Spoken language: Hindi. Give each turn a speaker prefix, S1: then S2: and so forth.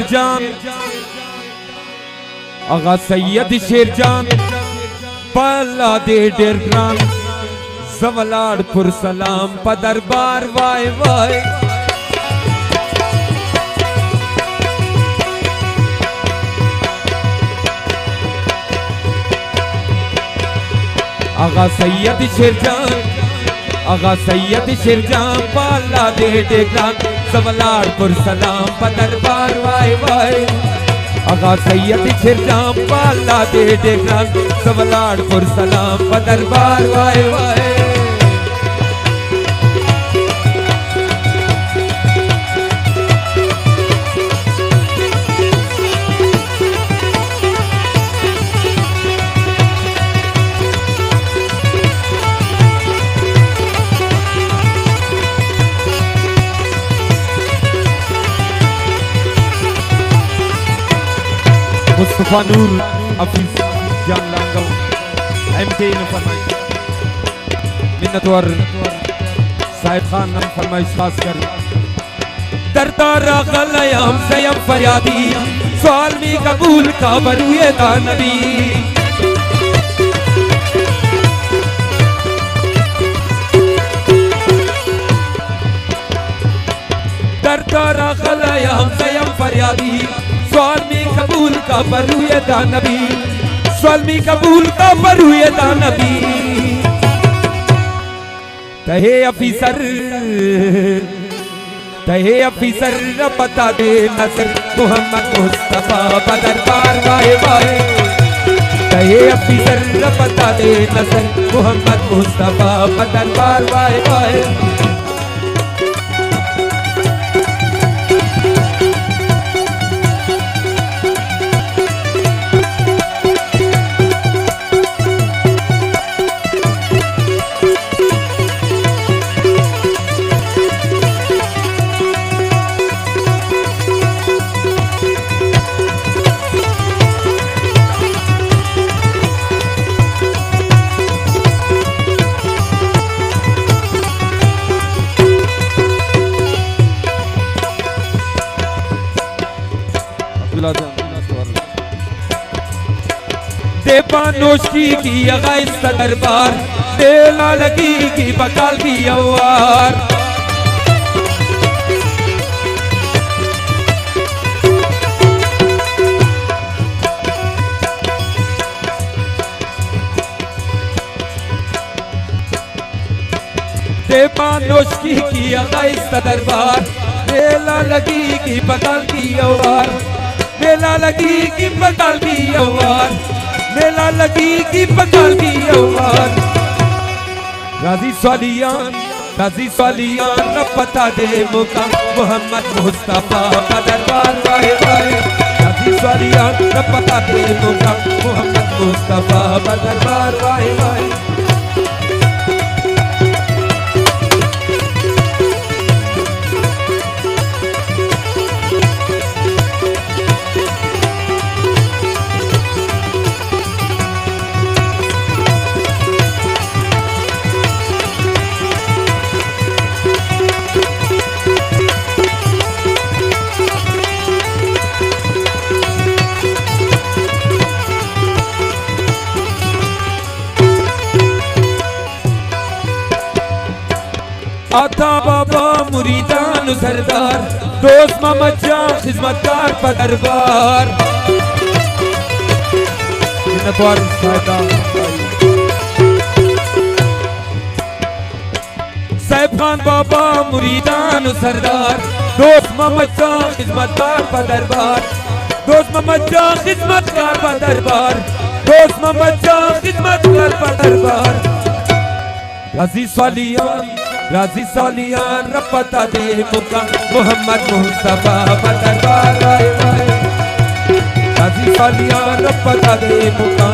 S1: शेरजान आगा सैयद शेरजान पाला दे डेरग्रान सवलाड़पुर सलाम पा दरबार वाय वाय आगा सैयद शेरजान पाला दे डेरग्रान सवलाड़पुर सलाम पा दरबार वाय वाय आगा सैयद शेरजान पाला दे डेरग्रान सवलाड़पुर सलाम पा दरबार वाय वाय मुस्तफा नूर हफीज जान लांगल एमके ने फरमाई मिन्नतवर साहिब खान ने फरमाई खास कर दरदारा गलयाम सयम फरियादी सवाल में कबूल का बरुए दा नबी दरदारा गलयाम सयम फरियादी सवाल में कबूल का बरुए दा नबी सवाल में कबूल का बरुए दा नबी तहे अफीसर बता दे नजर मोहम्मद मुस्तफा दरबार वाय वाय तहे अफीसर बता दे नजर मोहम्मद मुस्तफा दरबार वाय वाय देवानोश की अगाइस दरबार देला लगी की बकाल की अवार देवानोश की अगाइस दरबार देला लगी की बकाल की अवार मेला लगी की बकाल की अवार मेला लगी की बकाल की अवार राजी स्वालियान न पता दे मुका मोहम्मद मुस्तफा दरबार वाय वाय राजी स्वालियान न पता दे मुका मोहम्मद मुस्तफा दरबार वाय वाय आता बाबा मुरीदान सरदार दोस्त मोहम्मद जान खिदमतगार पा दरबार साहिब खान बाबा मुरीदान सरदार दोस्त मोहम्मद जान खिदमतगार पा दरबार दोस्त मोहम्मद जान खिदमतगार पा दरबार दोस्त मोहम्मद जान खिदमतगार पा दरबार राजी स्वालियान न पता दे मुका मोहम्मद मुस्तफा दरबार वाय वाय राजी स्वालियान न पता दे मुका